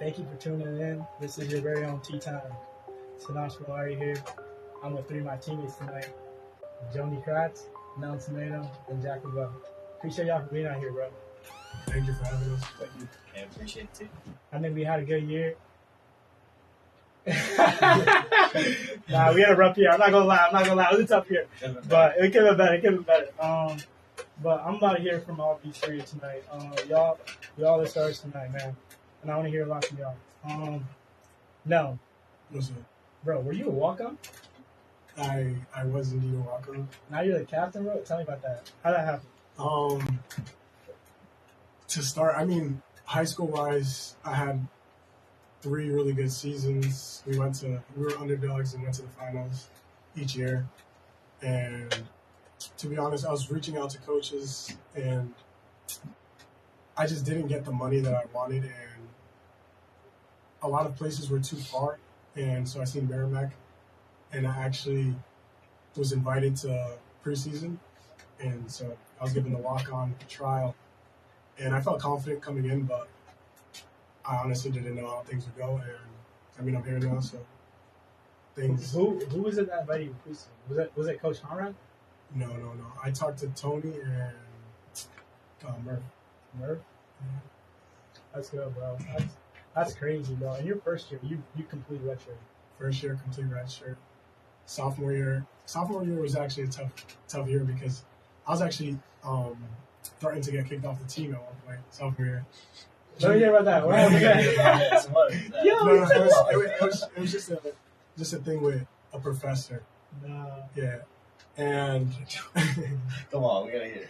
Thank you for tuning in. This is your very own Tea Time. Sinatra here. I'm with three of my teammates tonight. Joni Kratz, Nelton, Semedo, and Jack Labelle. Appreciate y'all for being out here, bro. Thank you for having us. Thank you. I appreciate it too. I think we had a good year. Nah, we had a rough year. I'm not gonna lie. It was a tough year, but it could have been better. But I'm about to hear from all these three tonight. Y'all the stars tonight, man, and I want to hear a lot from y'all. No, What's up? bro, were you a walk-on? I was indeed a walk-on. Now you're the captain, bro. Tell me about that. How'd that happen? To start, I mean, high school wise, I had 3 really good seasons. We were underdogs and went to the finals each year. And to be honest, I was reaching out to coaches and I just didn't get the money that I wanted, and a lot of places were too far. And so I seen Merrimack, and I actually was invited to preseason, and so I was given the walk-on trial, and I felt confident coming in, but I honestly didn't know how things would go, and I mean, I'm here now, so things. Who was it that invited you to preseason? Was it Coach Conrad? No. I talked to Tony and Murph. Murph? That's good, bro. That's crazy, bro. In your first year, you completely redshirt. First year, complete red shirt. Sophomore year was actually a tough year because I was actually threatened to get kicked off the team at one point. Sophomore year. Let me hear about that. What happened? It was just a thing with a professor. Nah. Yeah, and Come on, we gotta hear it.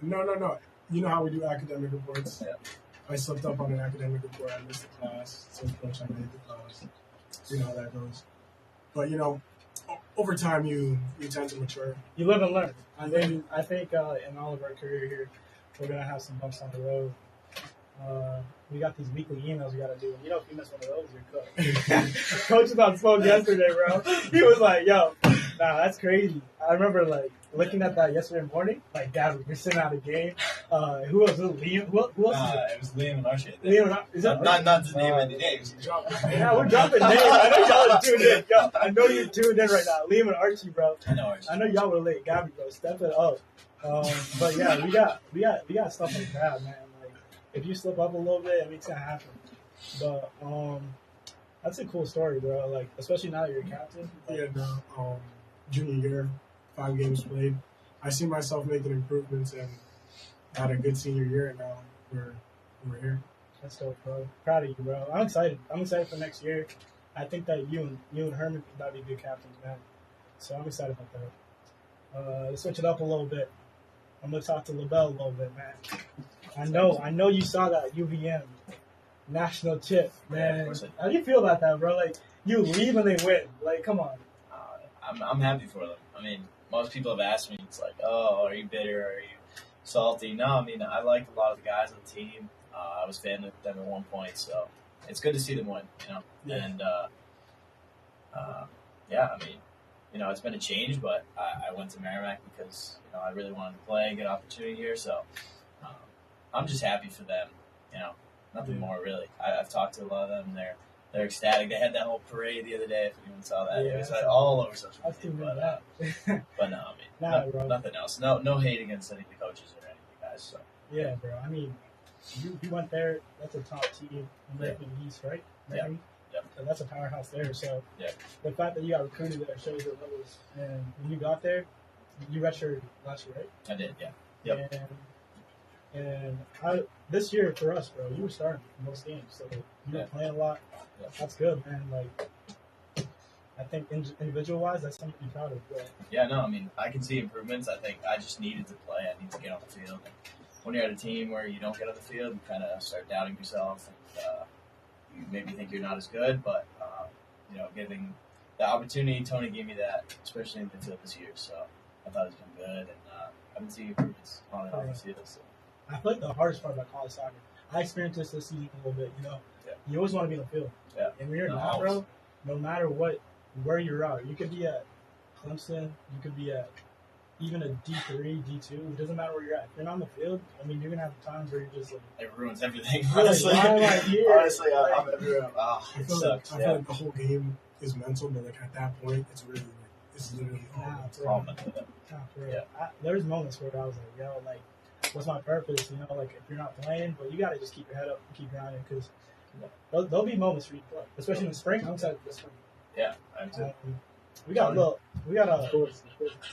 no. You know how we do academic reports? Yeah. I slipped up on an academic report. I missed the class. So coach, I made the class. You know how that goes. But over time, you tend to mature. You live and learn. I think in all of our career here, we're gonna have some bumps on the road. We got these weekly emails we gotta do. And if you miss one of those, you're cooked. Coach was on phone yesterday, bro. He was like, "Yo, nah, that's crazy." I remember looking at that yesterday morning. Guys, we're sitting out a game. Who else? Liam? Who else? It was Liam and Archie. Liam, is that Not to name any names. Yeah, we're dropping names. I know y'all are tuned in. Yo, I know you're tuned in right now. Liam and Archie, bro. I know Archie. I know y'all were late. Gabby, bro, step it up. But yeah, we got stuff like that, man. If you slip up a little bit, it's gonna happen. But that's a cool story, bro. Especially now that you're a captain. Yeah, junior year, 5 games played. I see myself making improvements and had a good senior year, and now we're here. That's dope, bro. Proud of you, bro. I'm excited. I'm excited for next year. I think that you and Herman could probably be good captains, man. So I'm excited about that. Let's switch it up a little bit. I'm gonna talk to Labelle a little bit, man. I know you saw that UVM national chip, man. Yeah, how do you feel about that, bro? You leave and they win. Come on. I'm happy for them. I mean, most people have asked me, it's like, oh, are you bitter? Are you salty? No, I mean, I like a lot of the guys on the team. I was a fan of them at one point, so it's good to see them win, Yeah. And, yeah, I mean, it's been a change, but I went to Merrimack because, I really wanted to play, get opportunity here, so I'm just happy for them, nothing more really. I've talked to a lot of them, and they're ecstatic. They had that whole parade the other day, if anyone saw that. Yeah, it was all over social media. But no, I mean, bro. nothing else. No hate against any of the coaches or any of the guys. So. Yeah, bro. I mean, you went there. That's a top team in the East, right? Yeah. Yep. So that's a powerhouse there. So yeah. The fact that you got recruited there shows your levels. And when you got there, you redshirted last year, right? I did, yeah. Yep. And this year for us, bro, you were starting most games, so you were playing a lot. Yeah. That's good, man. I think individual-wise, that's something to be proud of, bro. Yeah, no, I mean, I can see improvements. I think I just needed to play. I need to get on the field. And when you're at a team where you don't get on the field, you kind of start doubting yourself, and you maybe think you're not as good. But giving the opportunity, Tony gave me that, especially in the field this year. So I thought it's been good, and I've been seeing improvements on and off the field. So. I feel like the hardest part about college soccer, I experienced this season a little bit, You always want to be on the field. Yeah. And when you're not, bro, no matter where you're at, you could be at Clemson, you could be at even a D3, D2, it doesn't matter where you're at. If you're not on the field, I mean, you're gonna have times where you're just like, It ruins everything. Like, Honestly, why am I here? honestly, I'm everywhere. I It feel sucks. like, I feel like the whole game is mental, but like at that point, it's really it's literally all Nah, mental. bro. All mental. Nah, for real. Yeah. There's moments where I was like, yo, like, what's my purpose? You know, like, if you're not playing, but you gotta just keep your head up and keep grinding, because there'll be moments where you play, especially in the spring. I'm excited for the spring. Yeah, I'm too. We got a Of course.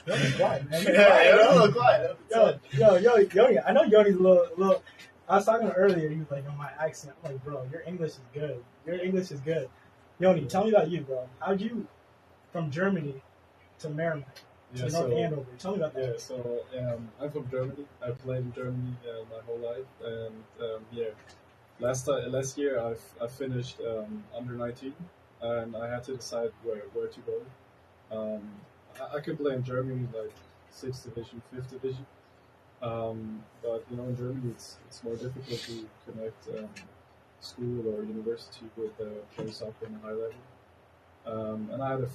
Yogi's quiet, man. Yeah, a little quiet. Yo, I know Yoni's a little. I was talking to him earlier. He was like, "On my accent." I'm like, "Bro, your English is good. Your English is good." Yoni, tell me about you, bro. How'd you from Germany to Merrimack to Yeah, North Andover? Tell me about that. yeah, so I'm from Germany. I played in Germany my whole life, and last year I finished under 19, and I had to decide where to go. I could play in Germany like 6th division, 5th division, but in Germany it's more difficult to connect school or university with playing soccer on a high level. And I had a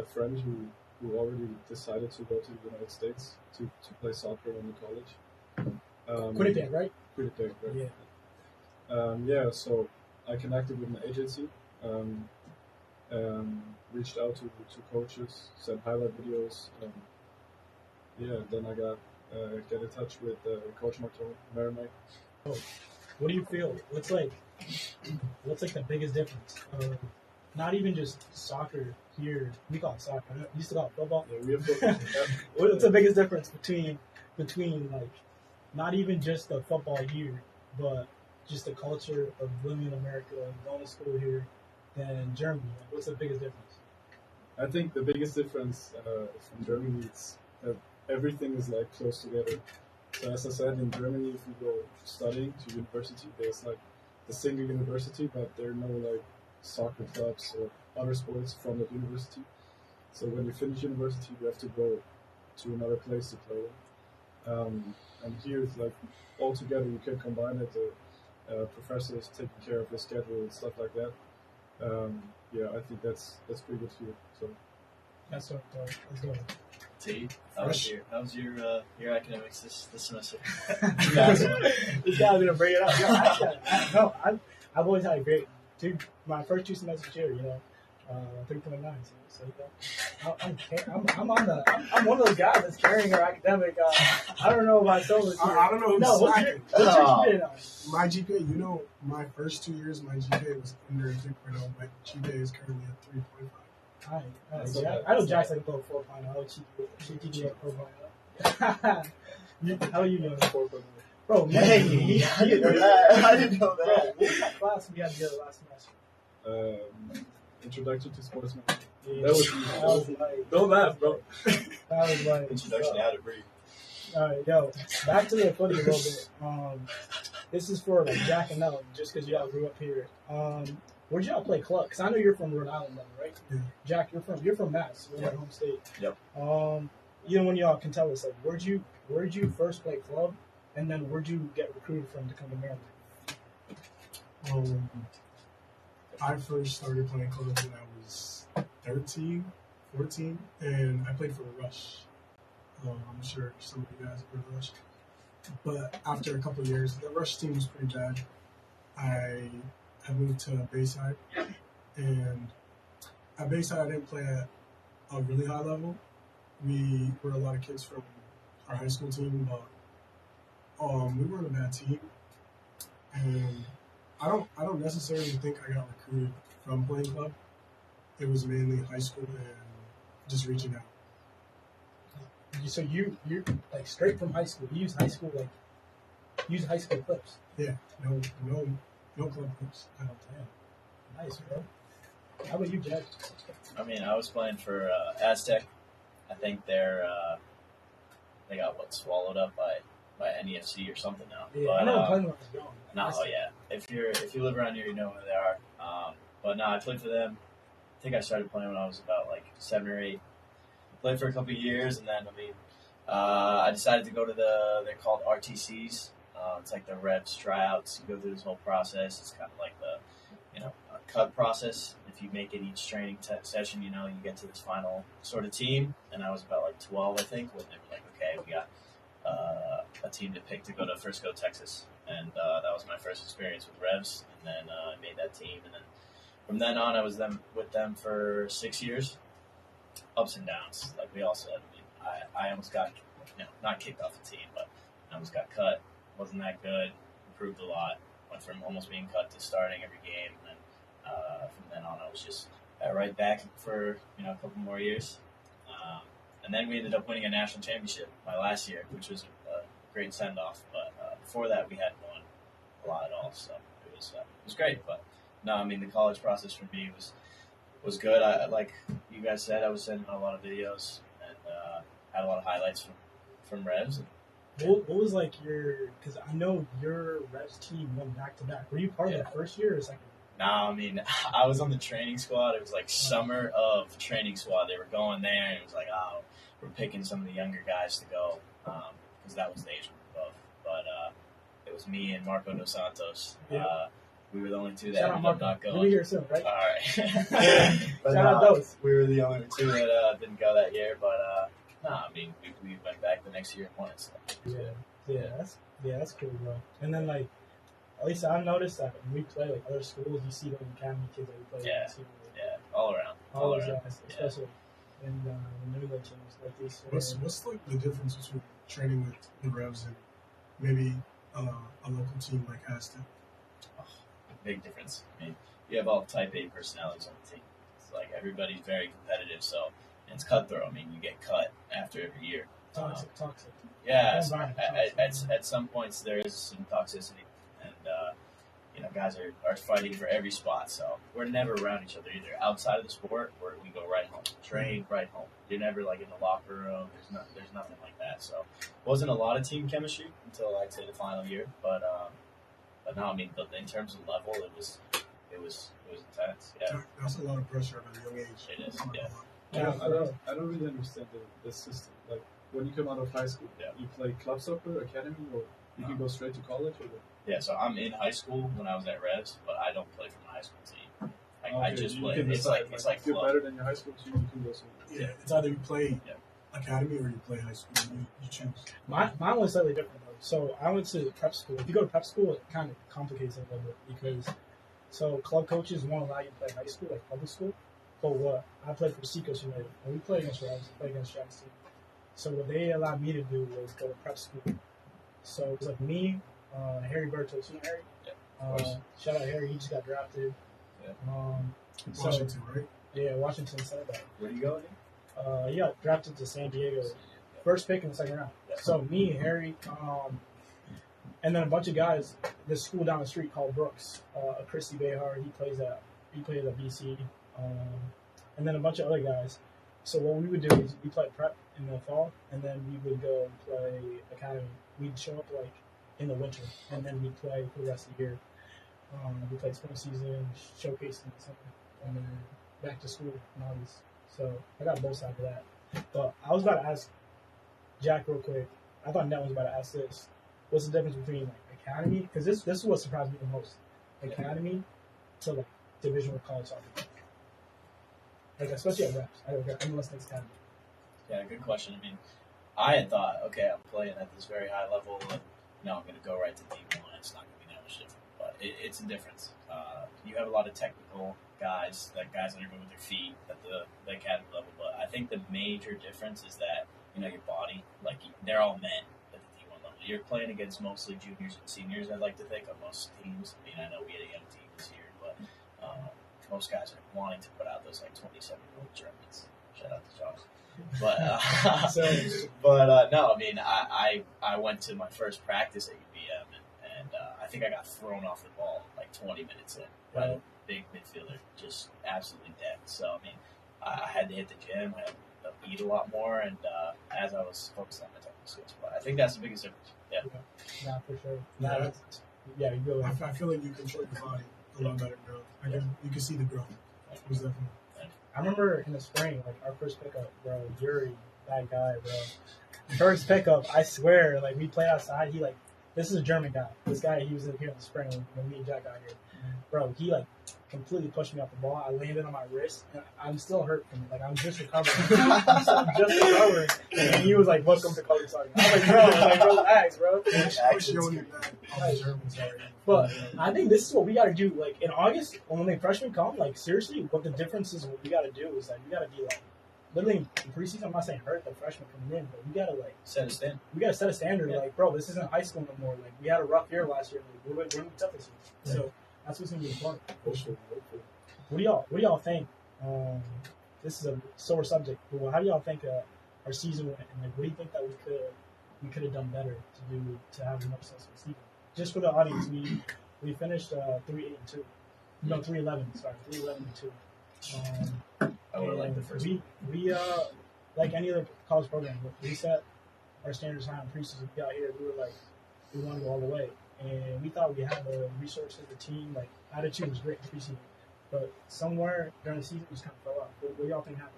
friend who already decided to go to the United States to play soccer in the college. Quinnipiac, right? Quinnipiac, right? Yeah. So I connected with an agency, reached out to coaches, sent highlight videos. Then I got get in touch with Coach Martin Merrimack. What do you feel? What's like the biggest difference? Not even just soccer here. We call it soccer. I used to call it football. Yeah, we have football. What's the biggest difference between like not even just the football here, but just the culture of living in America and going to school here than Germany? Like, what's the biggest difference? I think the biggest difference from Germany is that everything is like close together. So as I said, in Germany, if you go studying to university, there's like the single university, but there are no like soccer clubs or other sports from that university. So when you finish university, you have to go to another place to play. And here it's like all together. You can combine it. The professors taking care of your schedule and stuff like that. I think that's pretty good here. So That's what. Let's go. T, how was your academics this semester? This guy's gonna bring it up. No, I've always had a great. Dude, my first 2 semesters here, 3.9. So I'm one of those guys that's carrying our academic. I don't know about so much. I don't know who's No, what's your GPA now? My GPA, my first 2 years, my GPA was under 3.0, but GPA is currently at 3.5. All right. I know Jack's like a little 4.0. She up 4.0. How are you doing? 4.0. Bro, man. Hey, I didn't know that. I didn't know Bro, that. what was that class we had together last semester? Introduction to sportsmanship. Yeah, That was like, don't laugh, bro. that was like Introduction to how to breathe. All right, yo, back to the footy a little bit. This is for like Jack and Nelton, just because y'all grew up here. Where'd y'all play club? Because I know you're from Rhode Island, though, right? Yeah. Jack, you're from Mass, your home state. Yep. When y'all can tell us, like, where'd you first play club, and then where'd you get recruited from to come to Maryland? I first started playing club when I was 13, 14, and I played for the Rush. I'm sure some of you guys have heard of Rush. But after a couple of years, the Rush team was pretty bad. I moved to Bayside, and at Bayside I didn't play at a really high level. We were a lot of kids from our high school team, but we weren't a bad team. And I don't necessarily think I got recruited from playing club. It was mainly high school and just reaching out. So you're like straight from high school. You use high school clips. Yeah, no club clips. Oh, damn. Nice, bro. How about you, Jack? I mean, I was playing for Aztec. I think they got swallowed up by NEFC or something now. Yeah, But, I never played when I was young. No, yeah. If you live around here, you know who they are. But no, I played for them. I think I started playing when I was about like 7 or 8. Played for a couple of years, and then I decided to go to they're called RTCs. It's like the reps, tryouts. You go through this whole process. It's kind of like the a cut process. If you make it each training session, you get to this final sort of team. And I was about like 12, I think, when they were okay, we got a team to pick to go to Texas, and that was my first experience with Revs, and then I made that team, and then from then on, I was with them for 6 years, ups and downs, like we all said. I mean, I almost got, not kicked off the team, but I almost got cut. Wasn't that good. Improved a lot. Went from almost being cut to starting every game, and then from then on, I was just right back for a couple more years. And then we ended up winning a national championship my last year, which was a great send-off. But before that, we hadn't won a lot at all, so it was great. But no, I mean, the college process for me was good. I like you guys said, I was sending a lot of videos and had a lot of highlights from Revs. What was like because I know your Revs team went back to back. Were you part of that first year or second? No, I mean, I was on the training squad. It was like summer of training squad. They were going there, and it was like, oh, we're picking some of the younger guys to go because that was the age group above. But it was me and Marco Dos Santos. Yeah. We were the only two that ended up not going. We'll be here soon, right? All right. Shout out those. We were the only two that didn't go that year. But, no, I mean, we went back the next year and won it. So. That's cool, bro. And then, like, at least I've noticed that when we play like other schools, you see the academy kids that we play. All around. All around, especially in the New England teams like these. What's like the difference between training with the Revs and maybe a local team like Aston? Big difference. I mean, you have all type A personalities on the team. It's like everybody's very competitive, so and it's cutthroat. I mean, you get cut after every year. Toxic. Yeah, at some points there is some toxicity, and guys are fighting for every spot. So we're never around each other either. Outside of the sport, we go right home, train right home. You're never like in the locker room. There's nothing like that. So wasn't a lot of team chemistry until I'd say the final year, but no, I mean, in terms of level, it was intense. Yeah, that's a lot of pressure at a young age. It is. Yeah. I don't really understand the system. Like when you come out of high school, you play club soccer, academy, or you can go straight to college. Or yeah, so I'm in high school when I was at Revs, but I don't play for my high school team. I just play. It's like if you're better than your high school team, you can go somewhere. Yeah, it's either you play academy or you play high school. You choose. Mine was slightly different though. So I went to prep school. If you go to prep school, it kind of complicates it a little bit because club coaches won't allow you to play high school, like public school. But what I played for Semedo, and we played against Revs, played against Jack's team. So what they allowed me to do was go to prep school. So it was like me, Harry Bertos, you know Harry? Yeah. Shout out Harry, he just got drafted. Yeah. Washington, right? Yeah, Washington Semedo. Where do you go again? He got drafted to San Diego. First pick in the second round. Yeah. So me, Harry, and then a bunch of guys. This school down the street called Brooks. Chrissy Behar, he plays at BC. And then a bunch of other guys. So what we would do is we play prep in the fall, and then we would go and play academy. We'd show up like in the winter, and then we'd play for the rest of the year. We played spring season, showcase in the summer, and then back to school in August. So I got both sides of that. But I was about to ask Jack real quick. I thought Ned was about to ask this. What's the difference between like academy? Because this is what surprised me the most. Academy to like Division of college soccer. Like especially at Reps. I'm listening to academy. Yeah, good question. I mean, I had thought, okay, I'm playing at this very high level, and I'm going to go right to D1. It's not going to be that much different, but it's a difference. You have a lot of technical guys that are good with their feet at the academy level, but I think the major difference is that your body, like they're all men at the D1 level. You're playing against mostly juniors and seniors. I'd like to think on most teams. I mean, I know we had a young team this year, but most guys are wanting to put out those like 27-year-old Germans. Shout out to Josh. But no, I mean, I went to my first practice at UVM, and I think I got thrown off the ball like 20 minutes in by a big midfielder, just absolutely dead. So I mean, I had to hit the gym, I had to eat a lot more, and as I was focused on my technical skills. But I think that's the biggest difference. Yeah. Nah, for sure. You go. I feel like you control your body a lot better, bro. You can see the growth. It was definitely. I remember in the spring, like our first pickup, bro, Yuri, that guy, bro. First pickup, I swear, like we played outside. This is a German guy. This guy, he was here in the spring when me and Jack got here. bro, he like completely pushed me off the ball. I landed on my wrist, and I'm still hurt from it. Like I'm just recovering. I'm just recovering. And he was like, "Welcome to college soccer." I was like, "Bro, relax, bro." But I think this is what we got to do. Like in August, when the freshmen come, like seriously, what the difference is, what we got to do is like we got to be like, literally in preseason. I'm not saying hurt the freshmen coming in, but we got to like set a standard. We got to set a standard. Like, bro, this isn't high school no more. Like we had a rough year last year. Like, we're gonna be tough this year. So that's what's gonna be important. What do y'all think? This is a sore subject, but how do y'all think our season went? And like, what do you think that we could have done better to have an successful season? Just for the audience, we finished 3-8-2. No, 3-11. Sorry, 3-11-2. I would like the first. We like any other college program, we set our standards high in preseason. We got here, we were like, we want to go all the way, and we thought we had the resources, the team, like attitude was great in preseason, but somewhere during the season, we just kind of fell off. What do y'all think happened?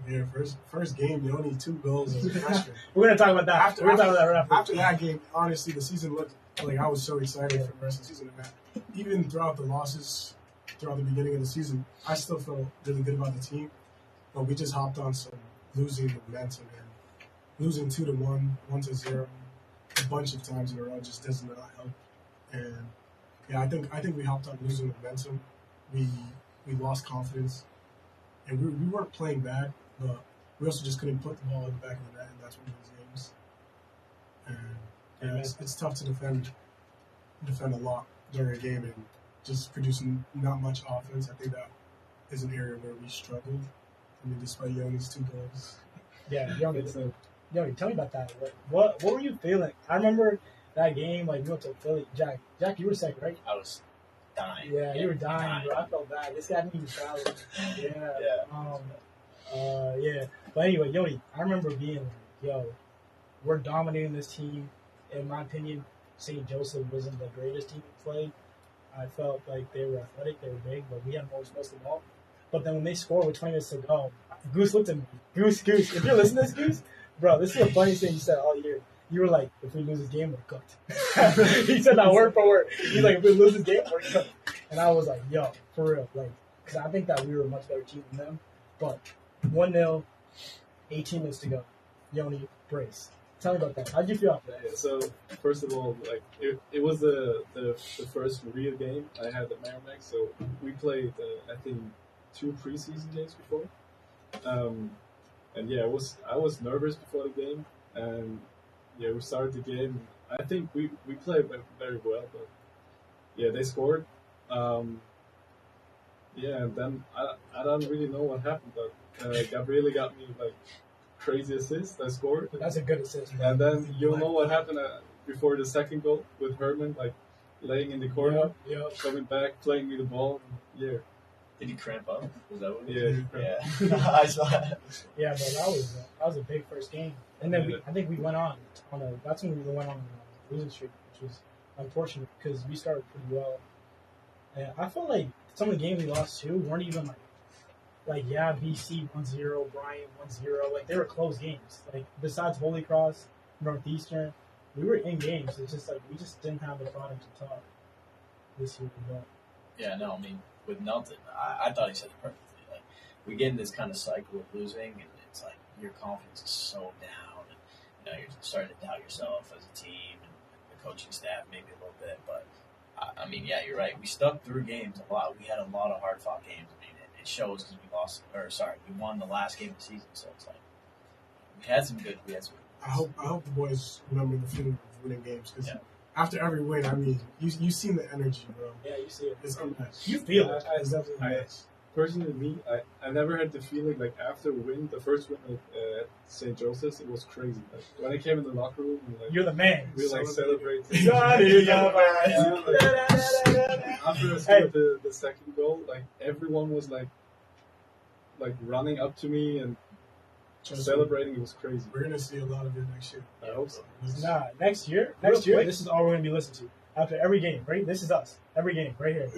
Yeah, first game, you only 2 goals as a freshman. We're gonna talk about that. We're gonna talk about that right after. After that game, honestly, the season looked like I was so excited for the rest of the season. And even throughout the losses, throughout the beginning of the season, I still felt really good about the team. But we just hopped on some losing momentum and losing 2-1, 1-0, a bunch of times in a row just does not help. And yeah, I think we hopped on losing momentum. We lost confidence, and we weren't playing bad, but we also just couldn't put the ball in the back of the net, and that's one of those games. And yeah, it's tough to defend a lot during a game and just producing not much offense. I think that is an area where we struggled. I mean, despite Yoni's 2 goals. Yeah, Yoni, tell me about that. What were you feeling? I remember that game, like, we went to Philly. Jack, you were sick, right? I was dying. Yeah, you were dying, bro. I felt bad. This guy didn't even travel. Yeah. But anyway, Yoni, I remember being like, yo, we're dominating this team. In my opinion, St. Joseph wasn't the greatest team to play. I felt like they were athletic, they were big, but we had more most of the ball. But then when they scored with 20 minutes to go, Goose looked at me. Goose, if you're listening to this, Goose, bro, this is the funniest thing you said all year. You were like, if we lose this game, we're cooked. He said that word for word. He's like, if we lose this game, we're cooked. And I was like, yo, for real. Like, because I think that we were a much better team than them. But 1-0, 18 minutes to go. Yoni, brace. Tell me about that. How'd you feel after that? Yeah, so, first of all, like it was the first real game I had at Merrimack. So, we played, I think, 2 preseason games before. And yeah, I was nervous before the game. And yeah, we started the game. I think we played very well, but yeah, they scored. Yeah, and then I don't really know what happened, but Gabriele got me like crazy assist. I scored. That's a good assist, man. And then you'll know what happened before the second goal with Herman, like laying in the corner, coming back, playing me the ball. Yeah. Did he cramp up? Was that what he did? Yeah. I saw that. Yeah, but that was a big first game. And then I think we went on that's when we went on a losing streak, which was unfortunate because we started pretty well. And I felt like some of the games we lost to weren't even BC 1-0, Bryant 1-0. Like, they were close games. Like, besides Holy Cross, Northeastern, we were in games. It's just like we just didn't have the product to talk this year. Yeah, no, I mean, with Nelton, I thought he said it perfectly. Like, we get in this kind of cycle of losing, and it's like your confidence is so down, and you're starting to doubt yourself as a team and the coaching staff maybe a little bit. But I mean, yeah, you're right. We stuck through games a lot. We had a lot of hard fought games. I mean, it shows because we won the last game of the season. So it's like we had some good. I hope the boys remember the feeling of winning games because after every win, I mean, you seen the energy, bro. Yeah, you see it. It's unmatched. You feel it. It's definitely unmatched. Personally, I never had the feeling like after the first win at St. Joseph's, it was crazy. Like, when I came in the locker room, and, like, you're the man. We like celebrated. After I scored the second goal, like everyone was like running up to me and celebrating. It was crazy. We're gonna see a lot of it next year. I hope so. Nah, next year, this is all we're gonna be listening to. After every game, right? This is us. Every game, right here.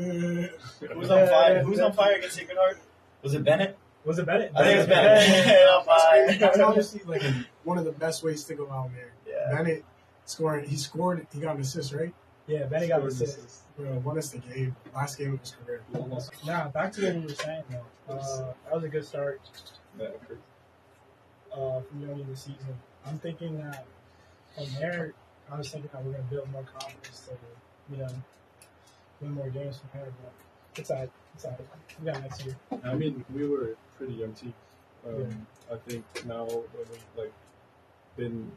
Who's on fire? Who's on fire against Sacred Heart? Was it Bennett? Was it Bennett? I think it was Bennett. On fire. That's honestly like one of the best ways to go out there. Yeah. Bennett scoring. He scored. He got an assist, right? Yeah, Benny got the Scored an assist. Bro, won us the game. Last game of his career. Almost. Nah, back to what we were saying though. That was a good start Yeah, okay. from joining the season. I'm thinking that from there, I was thinking that we're going to build more confidence to, win more games from there. But it's all right. It's all right. We got next year. I mean, we were a pretty young team. I think now when we've been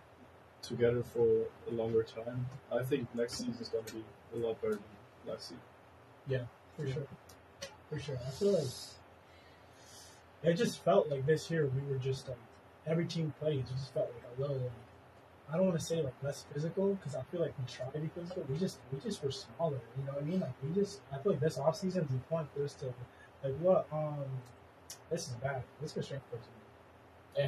together for a longer time, I think next season is going to be a lot better than last season. Yeah, for sure. For sure. I feel like it just felt like this year we were just every team played. It just felt like a little. I don't want to say like less physical because I feel like we try to be physical. We just were smaller. You know what I mean? Like I feel like this offseason is the point for us to like what this is bad. This is strength person.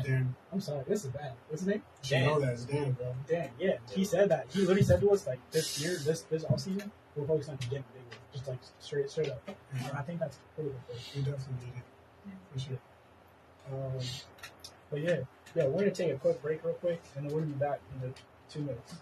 Dan. I'm sorry, this is bad. What's his name? You know that. It's Dan, bro. Dan, yeah. He said that. He literally said to us like this year, this offseason, we're focused on getting bigger. Just like straight up. I think that's critical for us. We definitely need it. For sure. But yeah, we're gonna take a quick break real quick, and then we're gonna be back in 2 minutes.